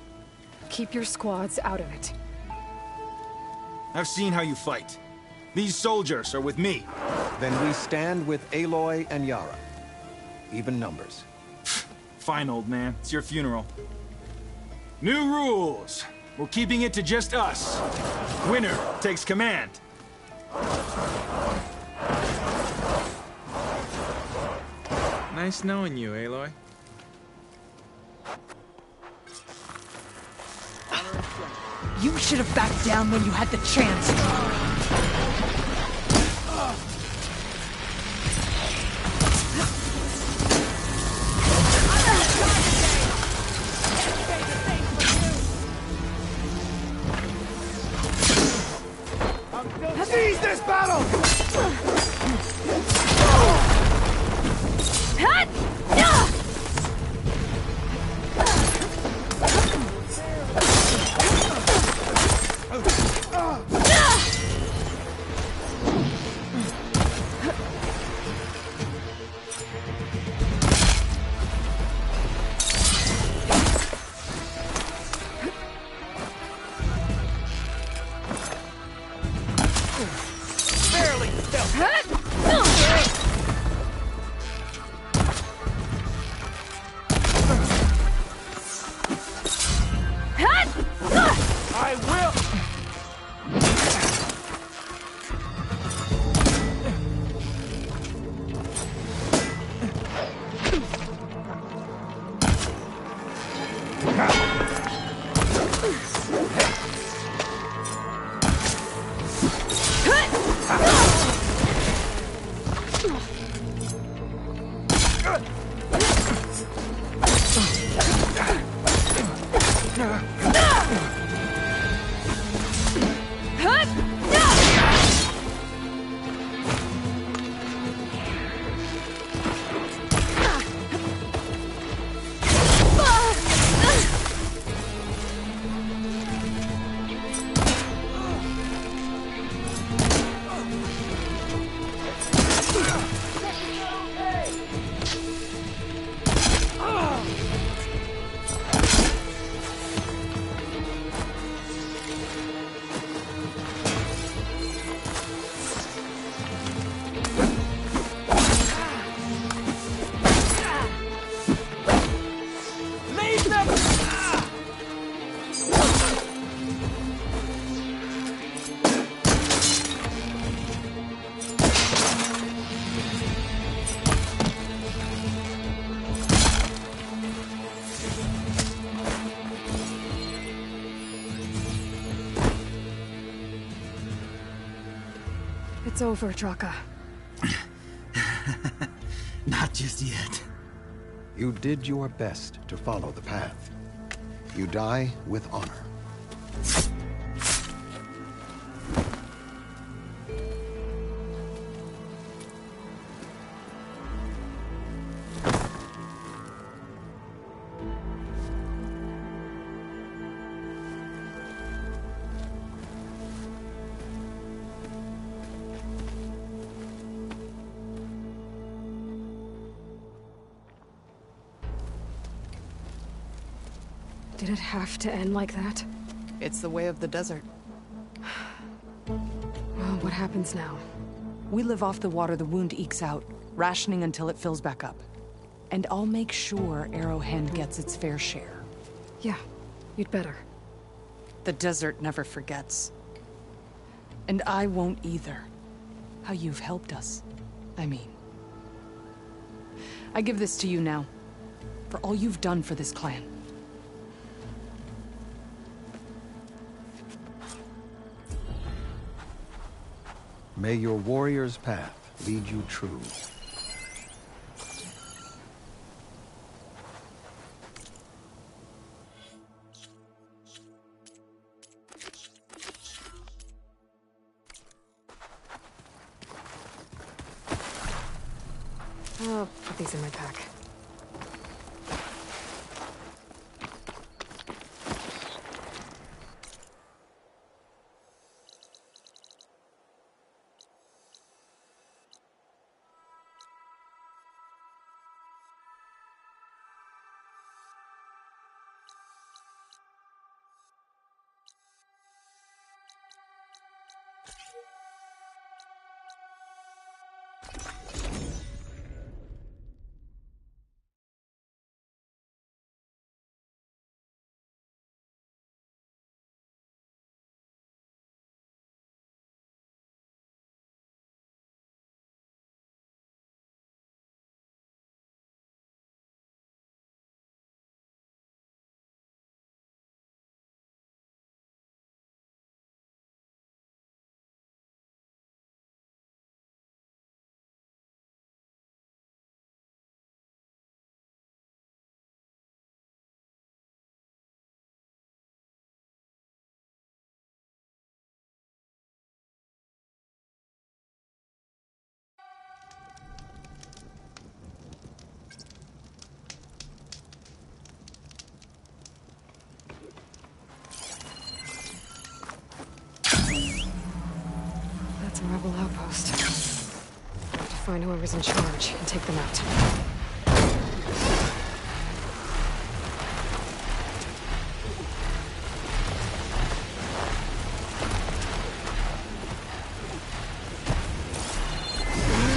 Keep your squads out of it. I've seen how you fight. These soldiers are with me. Then we stand with Aloy and Yara. Even numbers. Fine, old man. It's your funeral. New rules. We're keeping it to just us. Winner takes command. Nice knowing you, Aloy. You should have backed down when you had the chance. Seize this battle! It's over, Draka. Not just yet. You did your best to follow the path. You die with honor. Did it have to end like that? It's the way of the desert. Well, what happens now? We live off the water the wound ekes out, rationing until it fills back up. And I'll make sure Arrowhand gets its fair share. Yeah, you'd better. The desert never forgets. And I won't either. How you've helped us, I mean. I give this to you now, for all you've done for this clan. May your warrior's path lead you true. I'll put these in my pack. find whoever's in charge and take them out.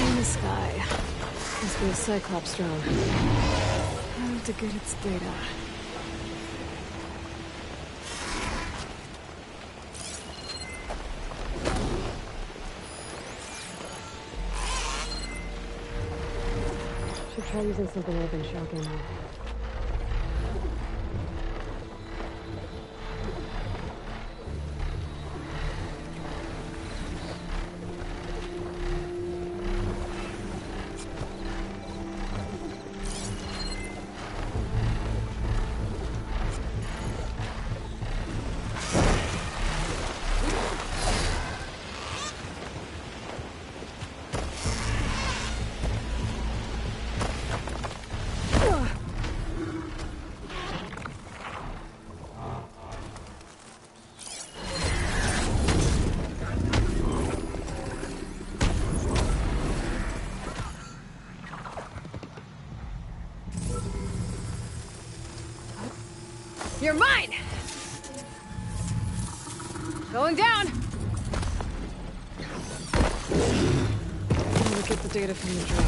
In the sky. Must be a Cyclops drone. How to get its data. Should try using something other than shock ammo. You're mine! Going down! Look at the data from the drone.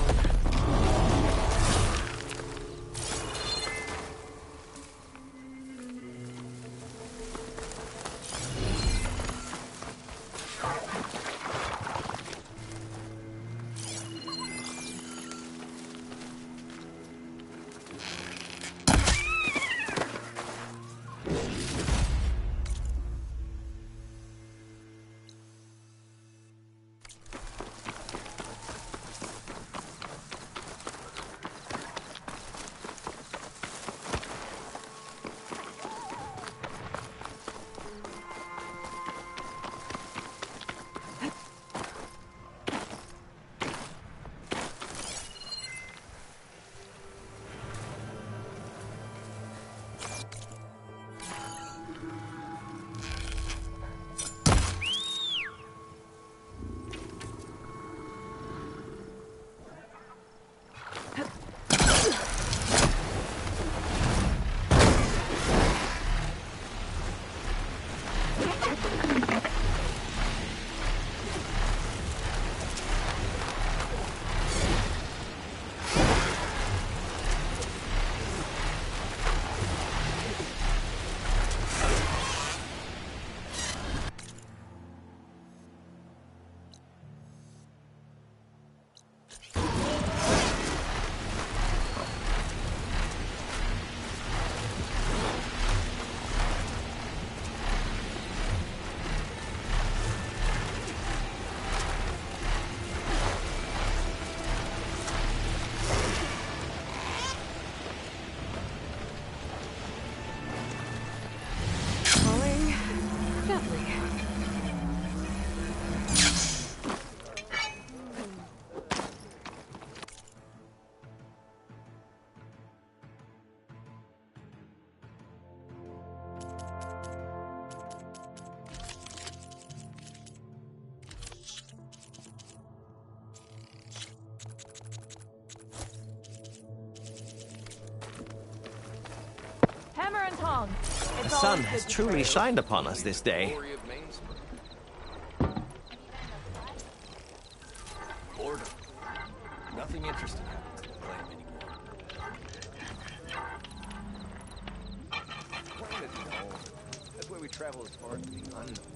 The sun has truly shined upon us this day. Boredom. Nothing interesting happens in the flame anymore. Planet known. That's why we travel as far as the unknown.